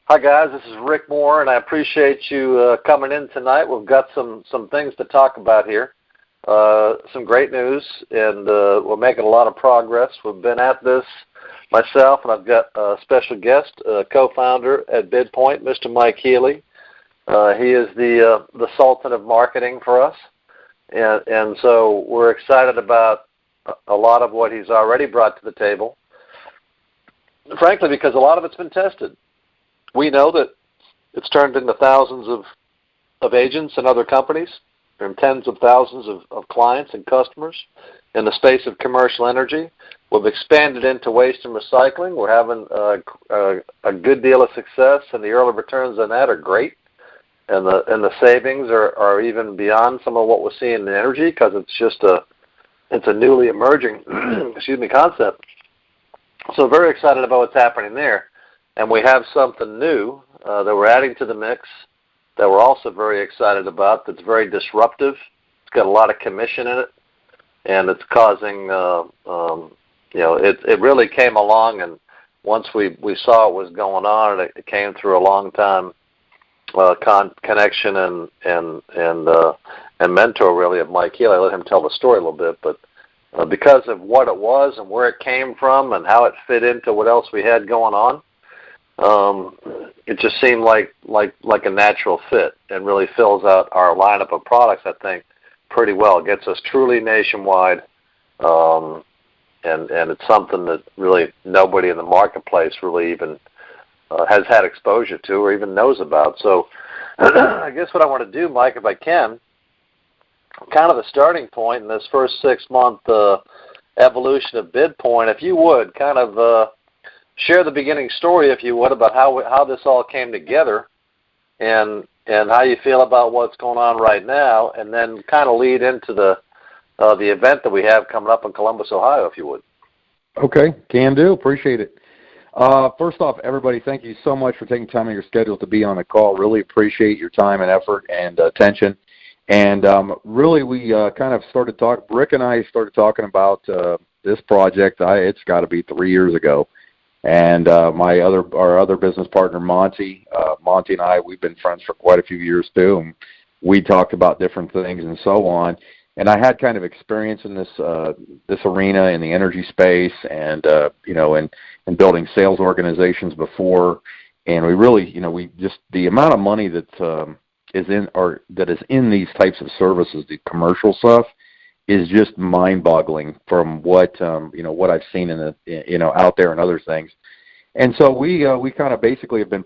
Hi guys, this is Rick Moore, and I appreciate you coming in tonight. We've got some things to talk about here. Some great news, and we're making a lot of progress. We've been at this myself, and I've got a special guest, co-founder at Bidpoint, Mr. Mike Healy. He is the sultan of marketing for us, and so we're excited about a lot of what he's already brought to the table. Frankly, because a lot of it's been tested. We know that it's turned into thousands of agents and other companies, and tens of thousands of clients and customers in the space of commercial energy. We've expanded into waste and recycling. We're having a good deal of success, and the early returns on that are great. And the savings are even beyond some of what we're seeing in energy, because it's a newly emerging concept. So very excited about what's happening there. And we have something new that we're adding to the mix that we're also very excited about, that's very disruptive. It's got a lot of commission in it, and it's causing, it really came along, and once we saw what was going on, it came through a long time connection and mentor, really, of Mike Healy. I let him tell the story a little bit, but because of what it was and where it came from and how it fit into what else we had going on, it just seemed like a natural fit, and really fills out our lineup of products, I think, pretty well. It gets us truly nationwide, and it's something that really nobody in the marketplace really even has had exposure to or even knows about. So I guess what I want to do, Mike, if I can, kind of the starting point in this first 6-month evolution of Bidpoint, if you would, kind of share the beginning story, if you would, about how this all came together, and how you feel about what's going on right now, and then kind of lead into the event that we have coming up in Columbus, Ohio, if you would. Okay, can do. Appreciate it. First off, everybody, thank you so much for taking time in your schedule to be on the call. Really appreciate your time and effort and attention. And really, we kind of started talking. Rick and I started talking about this project. It's got to be 3 years ago. And our other business partner, Monty and I, we've been friends for quite a few years too. And we talked about different things and so on. And I had kind of experience in this arena in the energy space, and and building sales organizations before. And we really, we just, the amount of money that is in these types of services, the commercial stuff, is just mind-boggling from what what I've seen in the out there and other things. And so we kind of basically have been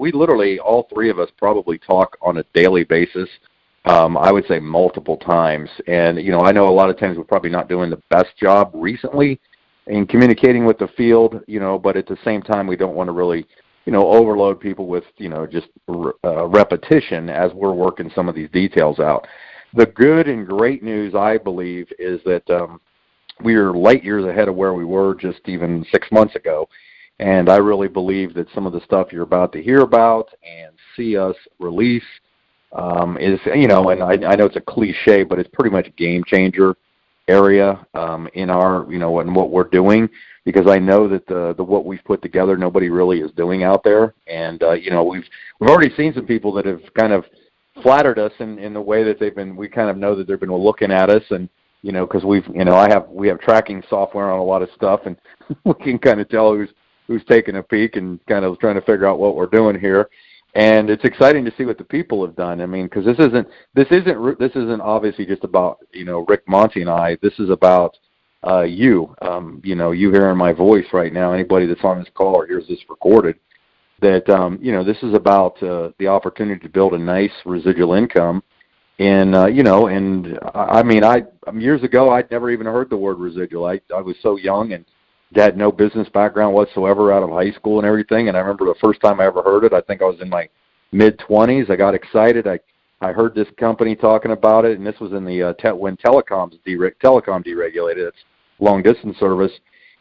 we literally, all three of us, probably talk on a daily basis. I would say multiple times. And I know a lot of times we're probably not doing the best job recently in communicating with the field, but at the same time we don't want to really overload people with just repetition as we're working some of these details out. The good and great news, I believe, is that we are light years ahead of where we were just even 6 months ago. And I really believe that some of the stuff you're about to hear about and see us release is, and I know it's a cliche, but it's pretty much a game changer area in our, in what we're doing, because I know that the what we've put together, nobody really is doing out there. And, we've already seen some people that have kind of flattered us in the way that we kind of know that they've been looking at us, and because we have tracking software on a lot of stuff, and we can kind of tell who's taking a peek and kind of trying to figure out what we're doing here. And it's exciting to see what the people have done. I mean, because this isn't obviously just about Rick, Monty, and I. This is about you. You hearing my voice right now. Anybody that's on this call or hears this recorded, that this is about the opportunity to build a nice residual income. And and I mean, years ago I'd never even heard the word residual. I was so young and had no business background whatsoever out of high school and everything. And I remember the first time I ever heard it, I think I was in my mid-20s. I got excited. I heard this company talking about it, and this was in the when telecom deregulated. It's long distance service.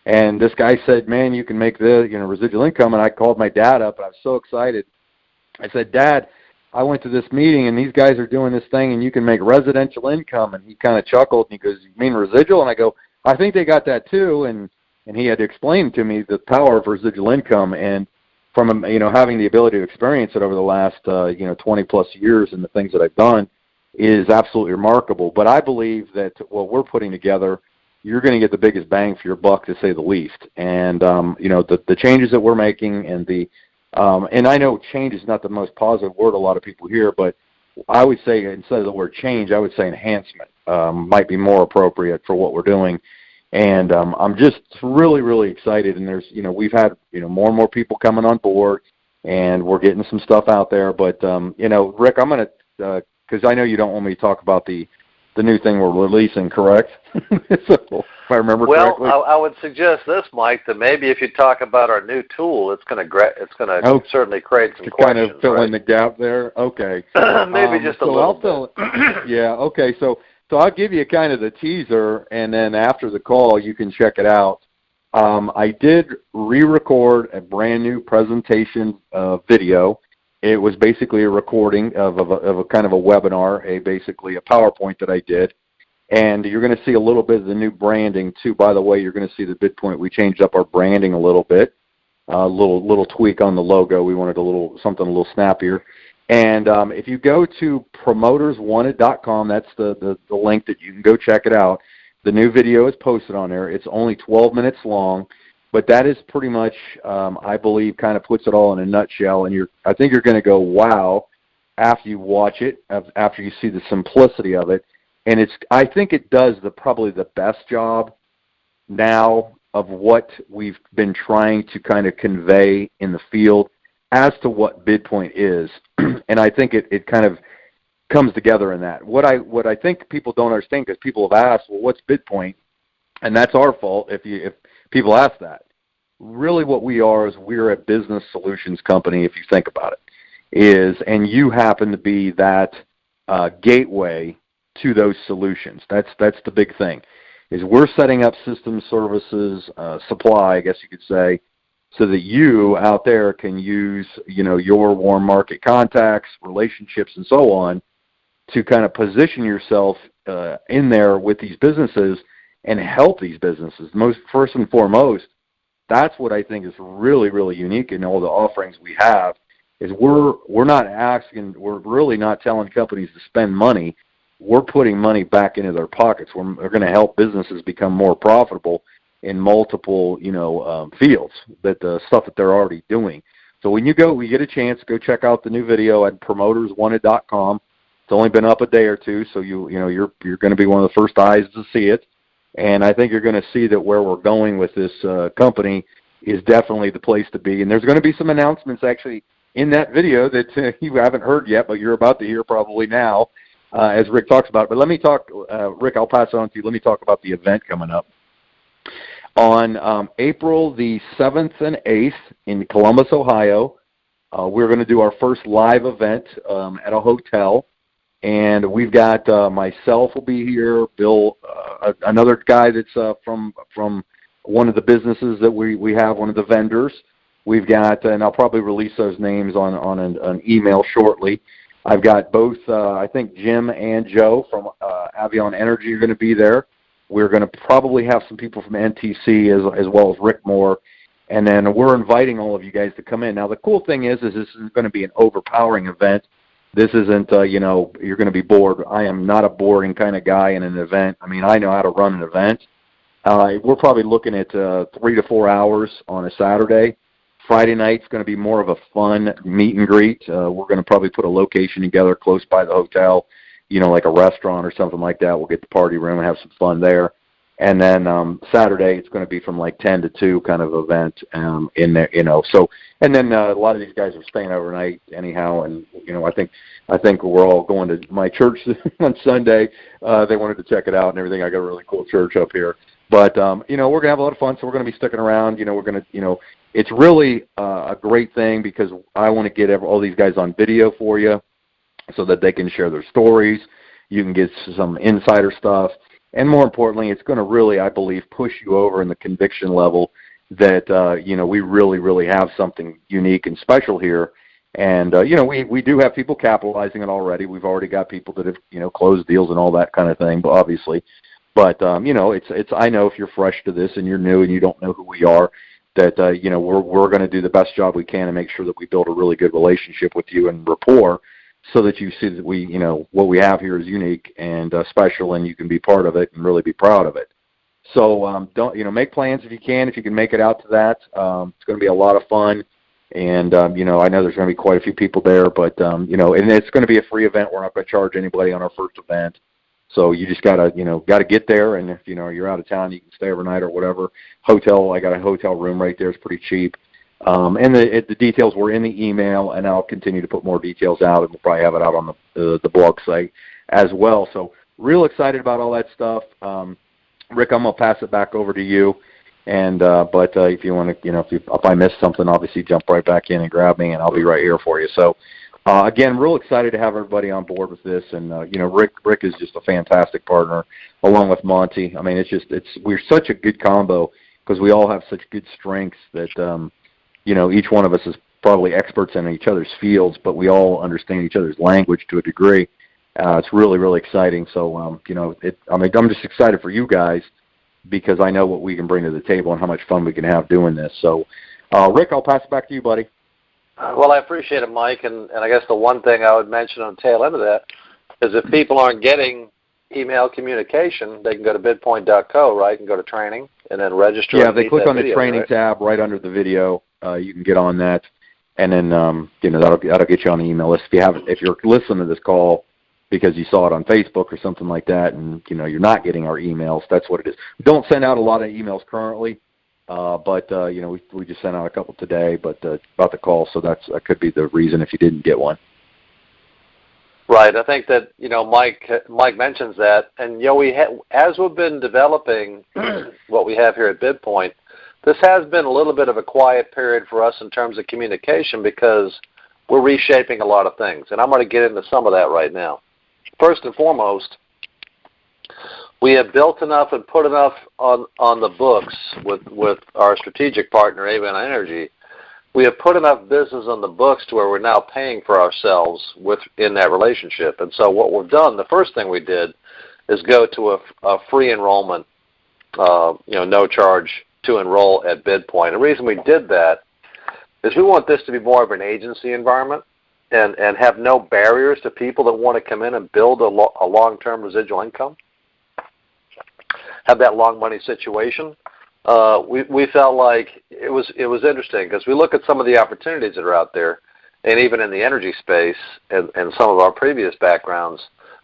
And this guy said, "Man, you can make the residual income." And I called my dad up, and I was so excited. I said, "Dad, I went to this meeting, and these guys are doing this thing, and you can make residential income." And he kind of chuckled, and he goes, "You mean residual?" And I go, "I think they got that too." And he had to explain to me the power of residual income. And from having the ability to experience it over the last 20 plus years and the things that I've done is absolutely remarkable. But I believe that what we're putting together, you're going to get the biggest bang for your buck, to say the least. And the changes that we're making, and and I know change is not the most positive word a lot of people hear, but I would say instead of the word change, I would say enhancement might be more appropriate for what we're doing. And I'm just really, really excited. And there's, we've had, more and more people coming on board, and we're getting some stuff out there. But, Rick, I'm going to, because I know you don't want me to talk about the new thing we're releasing, correct? So, if I remember correctly. Well, I would suggest this, Mike, that maybe if you talk about our new tool, it's going to certainly create some questions. Kind of fill in the gap there? Okay. Maybe just a little bit. Yeah, okay. So I'll give you kind of the teaser, and then after the call, you can check it out. I did re-record a brand new presentation video. It was basically a recording of a kind of a webinar, basically a PowerPoint that I did. And you're going to see a little bit of the new branding, too. By the way, you're going to see the Bidpoint. We changed up our branding a little bit, a little tweak on the logo. We wanted something a little snappier. And if you go to promoterswanted.com, that's the link that you can go check it out. The new video is posted on there. It's only 12 minutes long, but that is pretty much, I believe, kind of puts it all in a nutshell. And I think you're going to go, wow, after you watch it, after you see the simplicity of it. And I think it does probably the best job now of what we've been trying to kind of convey in the field as to what Bidpoint is. And I think it kind of comes together in that. What I think people don't understand, because people have asked, well, what's Bidpoint? And that's our fault if people ask that. Really what we are is we're a business solutions company, if you think about it, and you happen to be that gateway to those solutions. That's the big thing, is we're setting up system services, supply, I guess you could say, so that you out there can use, your warm market contacts, relationships, and so on to kind of position yourself in there with these businesses and help these businesses. First and foremost, that's what I think is really, really unique in all the offerings we have, is we're really not telling companies to spend money. We're putting money back into their pockets. We're going to help businesses become more profitable in multiple, fields, the stuff that they're already doing. So when you get a chance, go check out the new video at promoterswanted.com. It's only been up a day or two, so you're going to be one of the first eyes to see it. And I think you're going to see that where we're going with this company is definitely the place to be. And there's going to be some announcements actually in that video that you haven't heard yet, but you're about to hear probably now as Rick talks about it. But let me talk, Rick, I'll pass it on to you. Let me talk about the event coming up. On April the 7th and 8th in Columbus, Ohio, we're going to do our first live event at a hotel. And we've got myself will be here, Bill, another guy that's from one of the businesses that we have, one of the vendors. We've got, and I'll probably release those names on an email shortly. I've got both, I think Jim and Joe from Avion Energy are going to be there. We're going to probably have some people from NTC as well as Rick Moore. And then we're inviting all of you guys to come in. Now, the cool thing is this isn't going to be an overpowering event. This isn't, you're going to be bored. I am not a boring kind of guy in an event. I mean, I know how to run an event. We're probably looking at 3 to 4 hours on a Saturday. Friday night's going to be more of a fun meet and greet. We're going to probably put a location together close by the hotel, like a restaurant or something like that. We'll get the party room and have some fun there. And then Saturday, it's going to be from like 10 to 2 kind of event in there, So, and then a lot of these guys are staying overnight anyhow. And I think we're all going to my church on Sunday. They wanted to check it out and everything. I got a really cool church up here. But we're going to have a lot of fun. So we're going to be sticking around. We're going to, it's really a great thing because I want to get all these guys on video for you so that they can share their stories. You can get some insider stuff. And more importantly, it's going to really, I believe, push you over in the conviction level that, we really, really have something unique and special here. And, we do have people capitalizing it already. We've already got people that have, closed deals and all that kind of thing, but obviously. But, I know if you're fresh to this and you're new and you don't know who we are, that we're going to do the best job we can and make sure that we build a really good relationship with you and rapport, so that you see that what we have here is unique and special, and you can be part of it and really be proud of it. So don't make plans if you can. If you can make it out to that, it's going to be a lot of fun. And I know there's going to be quite a few people there, but and it's going to be a free event. We're not going to charge anybody on our first event. So you just gotta get there, and if you're out of town, you can stay overnight or whatever. Hotel, I got a hotel room right there. It's pretty cheap. And the details were in the email, and I'll continue to put more details out, and we'll probably have it out on the blog site as well. So real excited about all that stuff. Rick, I'm gonna pass it back over to you. And but if you want to, if I miss something, obviously jump right back in and grab me, and I'll be right here for you. So. Again, real excited to have everybody on board with this, and Rick is just a fantastic partner, along with Monty. I mean, we're such a good combo because we all have such good strengths that each one of us is probably experts in each other's fields, but we all understand each other's language to a degree. It's really, really exciting. So I'm just excited for you guys because I know what we can bring to the table and how much fun we can have doing this. So, Rick, I'll pass it back to you, buddy. Well, I appreciate it, Mike, and I guess the one thing I would mention on the tail end of that is if people aren't getting email communication, they can go to bidpoint.co, right, and go to training and then register. Yeah, they click on the training tab right under the video. You can get on that, and then that'll get you on the email list. If you're listening to this call because you saw it on Facebook or something like that, and you're not getting our emails, that's what it is. We don't send out a lot of emails currently. But we just sent out a couple today, but about the call, so that could be the reason if you didn't get one. Right. I think that Mike mentions that, and as we've been developing what we have here at Bidpoint, this has been a little bit of a quiet period for us in terms of communication because we're reshaping a lot of things, and I'm going to get into some of that right now. First and foremost, we have built enough and put enough on the books with our strategic partner, Avon Energy. We have put enough business on the books to where we're now paying for ourselves in that relationship. And so what we've done, the first thing we did is go to a free enrollment, no charge to enroll at Bidpoint. The reason we did that is we want this to be more of an agency environment and have no barriers to people that want to come in and build a long-term residual income. Have that long money situation. We felt like it was interesting because we look at some of the opportunities that are out there, and even in the energy space and some of our previous backgrounds,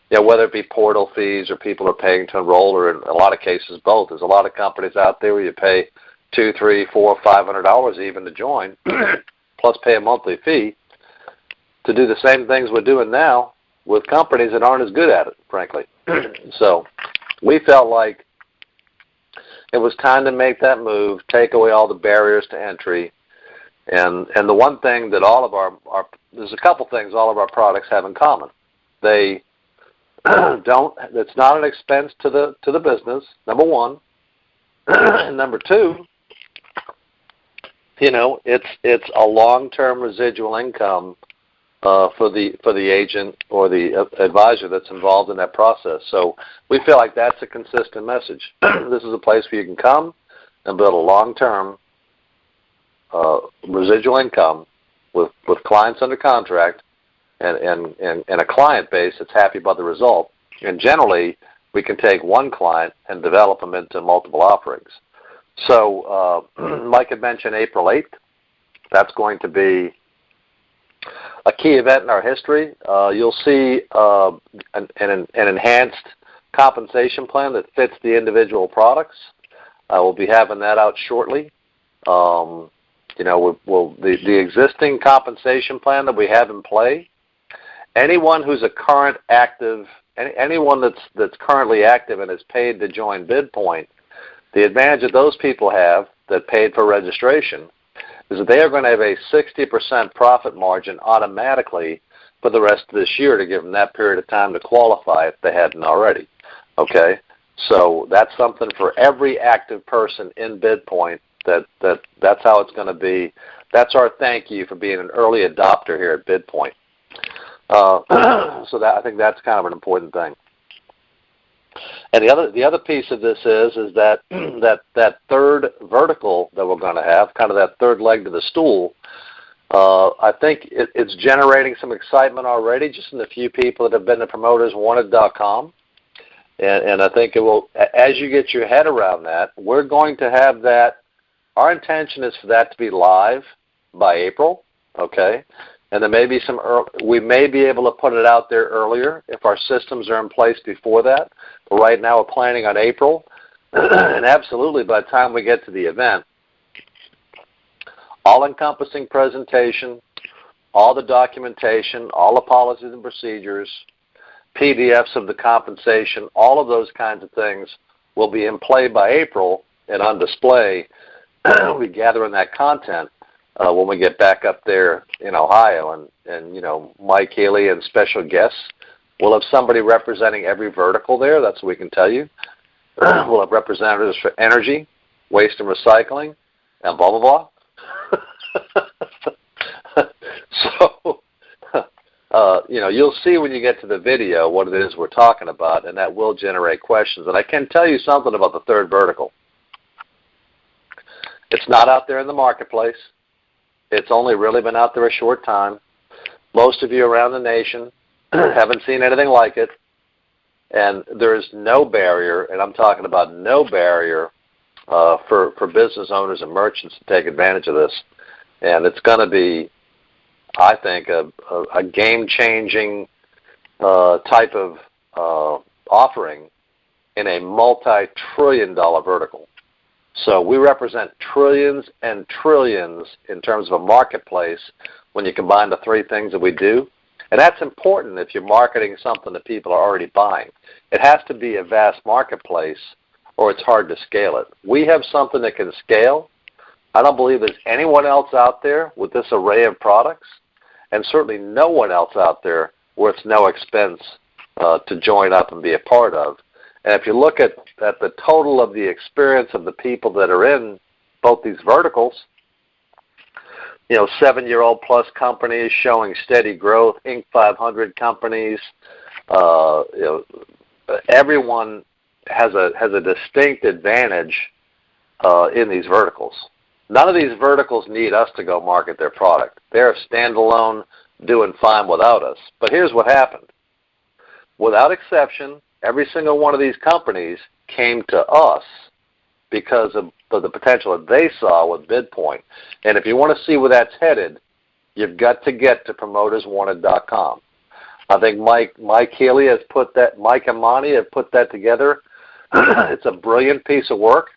whether it be portal fees or people are paying to enroll, or in a lot of cases both. There's a lot of companies out there where you pay $200, $300, $400, $500 even to join, plus pay a monthly fee to do the same things we're doing now with companies that aren't as good at it, frankly. So we felt like it was time to make that move, take away all the barriers to entry, and the one thing that all of there's a couple things all of our products have in common. They it's not an expense to the business, number one. And number two, it's a long-term residual income for the agent or the advisor that's involved in that process. So we feel like that's a consistent message. This is a place where you can come and build a long-term residual income with clients under contract and a client base that's happy about the result. And generally, we can take one client and develop them into multiple offerings. So Mike had mentioned April 8th. That's going to be a key event in our history. You'll see an enhanced compensation plan that fits the individual products. We'll be having that out shortly. The existing compensation plan that we have in play, anyone who's a current active, anyone that's currently active and is paid to join Bidpoint, the advantage that those people have that paid for registration is that they are going to have a 60% profit margin automatically for the rest of this year to give them that period of time to qualify if they hadn't already. Okay? So that's something for every active person in Bidpoint. That's how it's going to be. That's our thank you for being an early adopter here at Bidpoint. So I think that's kind of an important thing. And the other piece of this is that that third vertical that we're going to have, kind of that third leg to the stool. I think it's generating some excitement already, just in the few people that have been to promoterswanted.com. And I think it will, as you get your head around that, we're going to have that. Our intention is for that to be live by April, okay? And there may be we may be able to put it out there earlier if our systems are in place before that. But right now we're planning on April. And absolutely, by the time we get to the event, all-encompassing presentation, all the documentation, all the policies and procedures, PDFs of the compensation, all of those kinds of things will be in play by April and on display. We gather in that content when we get back up there in Ohio. And you know, Mike Healy and special guests. We'll have somebody representing every vertical there. That's what we can tell you. We'll have representatives for energy, waste and recycling, and blah, blah, blah. So, you know, you'll see when you get to the video what it is we're talking about, and that will generate questions. And I can tell you something about the third vertical. It's not out there in the marketplace. It's only really been out there a short time. Most of you around the nation haven't seen anything like it. And there is no barrier, and I'm talking about no barrier, for business owners and merchants to take advantage of this. And it's going to be, I think, a game-changing type of offering in a multi-trillion-dollar vertical. So we represent trillions and trillions in terms of a marketplace when you combine the three things that we do. And that's important if you're marketing something that people are already buying. It has to be a vast marketplace or it's hard to scale it. We have something that can scale. I don't believe there's anyone else out there with this array of products, and certainly no one else out there where it's no expense to join up and be a part of. And if you look at the total of the experience of the people that are in both these verticals, you know, 7-year-old plus companies showing steady growth, Inc. 500 companies, you know, everyone has a distinct advantage in these verticals. None of these verticals need us to go market their product. They're standalone, doing fine without us. But here's what happened. Without exception, every single one of these companies came to us because of the potential that they saw with Bidpoint. And if you want to see where that's headed, you've got to get to promoterswanted.com. I think Mike Healy has put that, Mike and Monty have put that together. It's a brilliant piece of work.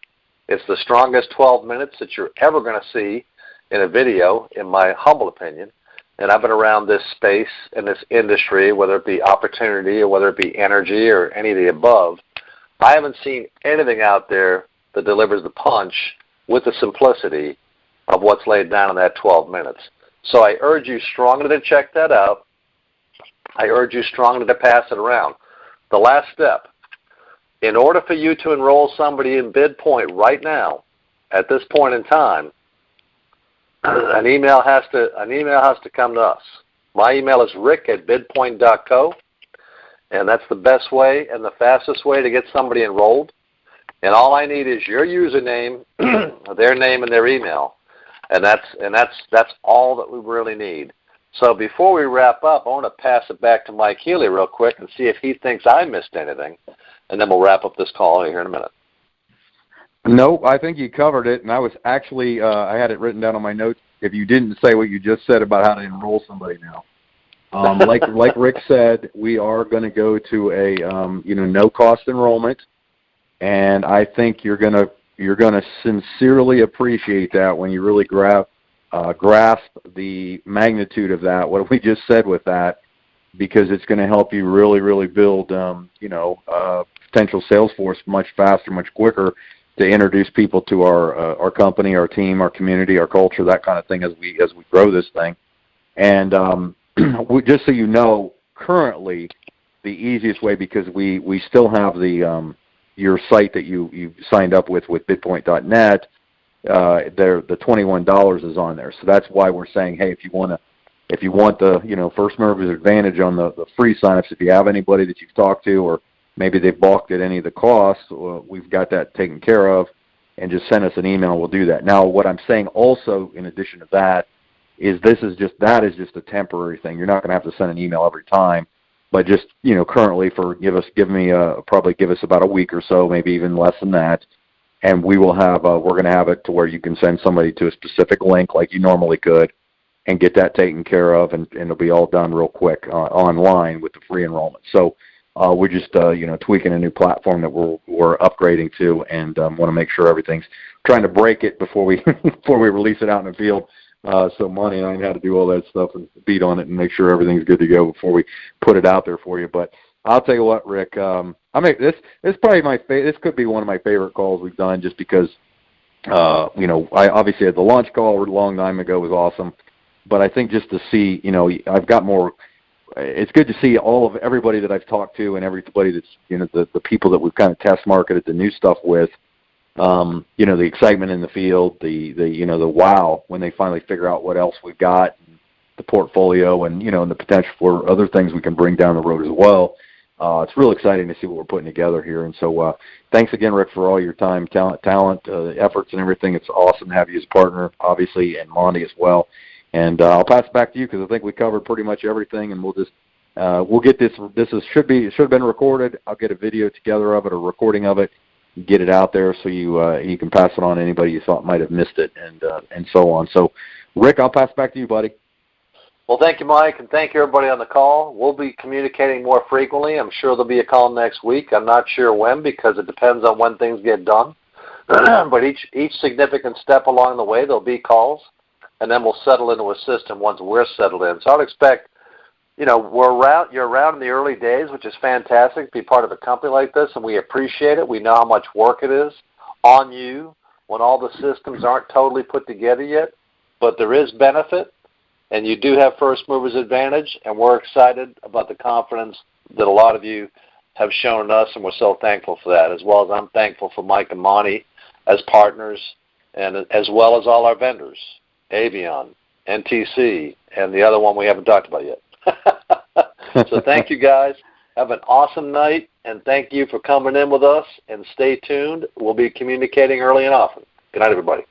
It's the strongest 12 minutes that you're ever going to see in a video, in my humble opinion. And I've been around this space and this industry, whether it be opportunity or whether it be energy or any of the above. I haven't seen anything out there that delivers the punch with the simplicity of what's laid down in that 12 minutes. So I urge you strongly to check that out. I urge you strongly to pass it around. The last step, in order for you to enroll somebody in Bidpoint right now, at this point in time, an email has to come to us. My email is rick@bidpoint.co, and that's the best way and the fastest way to get somebody enrolled. And all I need is your username, their name, and their email, and that's all that we really need. So before we wrap up, I want to pass it back to Mike Healy real quick and see if he thinks I missed anything, and then we'll wrap up this call here in a minute. No, I think you covered it, and I was actually I had it written down on my notes. If you didn't say what you just said about how to enroll somebody now, like Rick said, we are going to go to a no cost enrollment, and I think you're going to sincerely appreciate that when you really grasp the magnitude of that, what we just said with that, because it's going to help you really build potential sales force much faster, much quicker, to introduce people to our company, our team, our community, our culture, that kind of thing as we grow this thing. And just so you know, currently the easiest way, because we still have the your site that you signed up with Bidpoint.net, the $21 is on there. So that's why we're saying, hey, if you want the first mover's advantage on the free signups, if you have anybody that you've talked to or maybe they balked at any of the costs, we've got that taken care of, and just send us an email, we'll do that. Now, what I'm saying also, in addition to that, is that is just a temporary thing. You're not going to have to send an email every time, but just, currently probably give us about a week or so, maybe even less than that, and we will have, we're going to have it to where you can send somebody to a specific link like you normally could and get that taken care of, and it'll be all done real quick online with the free enrollment. So we're just, tweaking a new platform that we're upgrading to, and want to make sure everything's trying to break it before we before we release it out in the field. So Monty and I know how to do all that stuff and beat on it and make sure everything's good to go before we put it out there for you. But I'll tell you what, Rick, this probably this could be one of my favorite calls we've done, just because, I obviously had the launch call a long time ago, was awesome, but I think just to see, I've got more. It's good to see everybody that I've talked to and everybody that's, the people that we've kind of test marketed the new stuff with. The excitement in the field, the wow when they finally figure out what else we've got, the portfolio, and and the potential for other things we can bring down the road as well. It's real exciting to see what we're putting together here. And so, thanks again, Rick, for all your time, talent, efforts, and everything. It's awesome to have you as a partner, obviously, and Monty as well. And I'll pass it back to you, because I think we covered pretty much everything, and we'll just we'll get this. Should have been recorded. I'll get a video together of it, a recording of it, get it out there so you can pass it on to anybody you thought might have missed it, and so on. So, Rick, I'll pass it back to you, buddy. Well, thank you, Mike, and thank you, everybody on the call. We'll be communicating more frequently. I'm sure there'll be a call next week. I'm not sure when, because it depends on when things get done. But each significant step along the way, there'll be calls, and then we'll settle into a system once we're settled in. So I'd expect, you're around in the early days, which is fantastic to be part of a company like this, and we appreciate it. We know how much work it is on you when all the systems aren't totally put together yet, but there is benefit, and you do have first movers advantage, and we're excited about the confidence that a lot of you have shown in us, and we're so thankful for that, as well as I'm thankful for Mike and Monty as partners, and as well as all our vendors, Avion, NTC, and the other one we haven't talked about yet. So thank you, guys. Have an awesome night, and thank you for coming in with us, and stay tuned. We'll be communicating early and often. Good night, everybody.